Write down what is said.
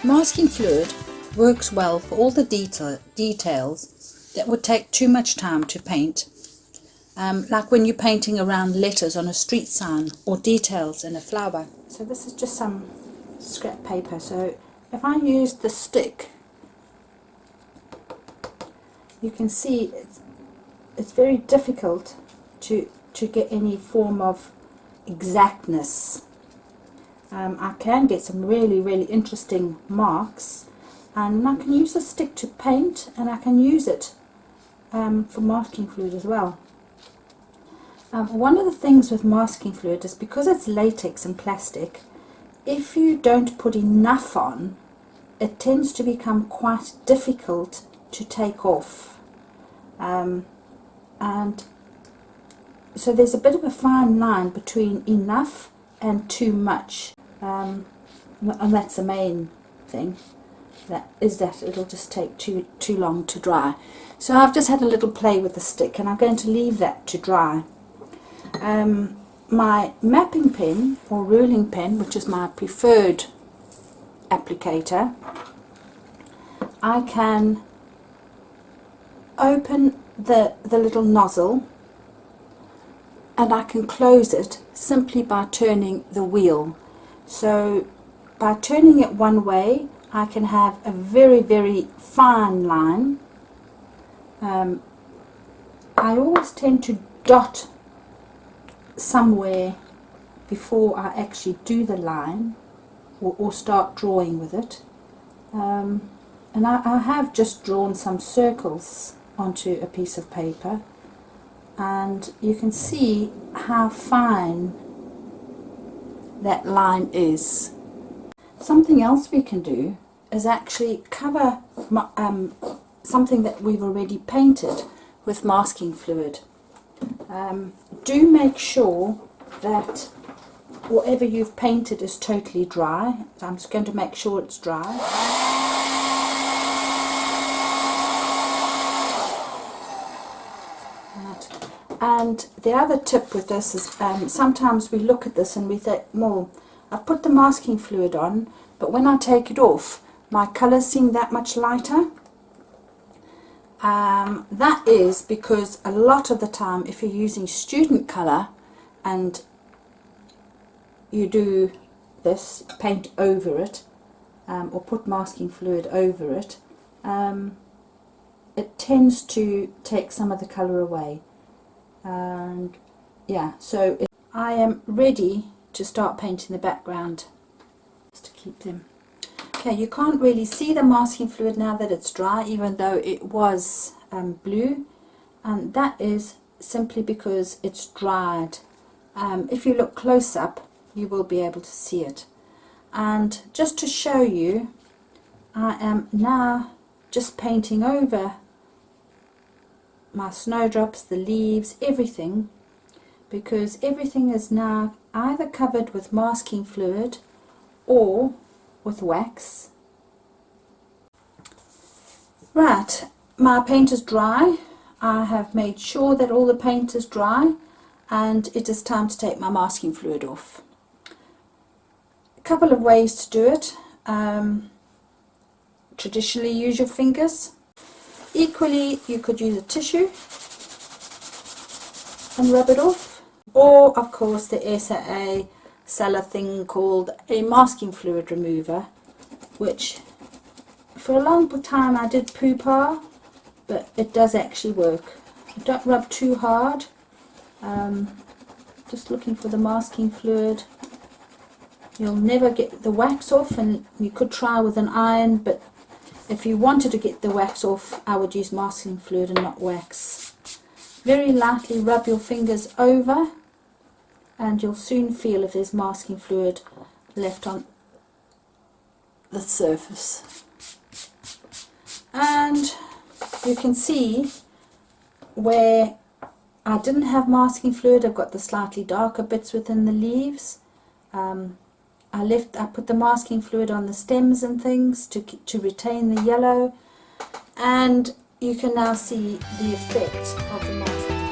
Masking fluid works well for all the details that would take too much time to paint, like when you're painting around letters on a street sign or details in a flower. So this is just some scrap paper, so if I use the stick, you can see it's very difficult to get any form of exactness. I can get some really interesting marks, and I can use a stick to paint, and I can use it for masking fluid as well. One of the things with masking fluid is because it's latex and plastic, if you don't put enough on, it tends to become quite difficult to take off. And so there's a bit of a fine line between enough and too much, and that's the main thing, that it'll just take too long to dry. So I've just had a little play with the stick, and I'm going to leave that to dry. My mapping pen or ruling pen, which is my preferred applicator, I can open the little nozzle, and I can close it simply by turning the wheel. So by turning it one way, I can have a very fine line. I always tend to dot somewhere before I actually do the line or start drawing with it. And I have just drawn some circles onto a piece of paper, and you can see how fine that line is. Something else we can do is actually cover something that we've already painted with masking fluid. Do make sure that whatever you've painted is totally dry. I'm just going to make sure it's dry. And the other tip with this is sometimes we look at this and we think, well, I've put the masking fluid on, but when I take it off, my colours seem that much lighter. That is because a lot of the time, if you're using student colour and you do this, paint over it, or put masking fluid over it, it tends to take some of the colour away. And yeah, so I am ready to start painting the background, just to keep them. Okay, you can't really see the masking fluid now that it's dry, even though it was blue, and that is simply because it's dried. If you look close up, you will be able to see it. And just to show you, I am now just painting over my snowdrops, the leaves, everything, because everything is now either covered with masking fluid or with wax. Right, my paint is dry. I have made sure that all the paint is dry, and it is time to take my masking fluid off. A couple of ways to do it. Traditionally, use your fingers. Equally, you could use a tissue and rub it off, or of course the SAA sell a thing called a masking fluid remover, which for a long time I did poo-pah, but it does actually work. Don't rub too hard, just looking for the masking fluid. You'll never get the wax off, and you could try with an iron, but if you wanted to get the wax off, I would use masking fluid and not wax. Very lightly rub your fingers over, and you'll soon feel if there's masking fluid left on the surface. And you can see where I didn't have masking fluid, I've got the slightly darker bits within the leaves. I put the masking fluid on the stems and things to retain the yellow, and you can now see the effect of the masking.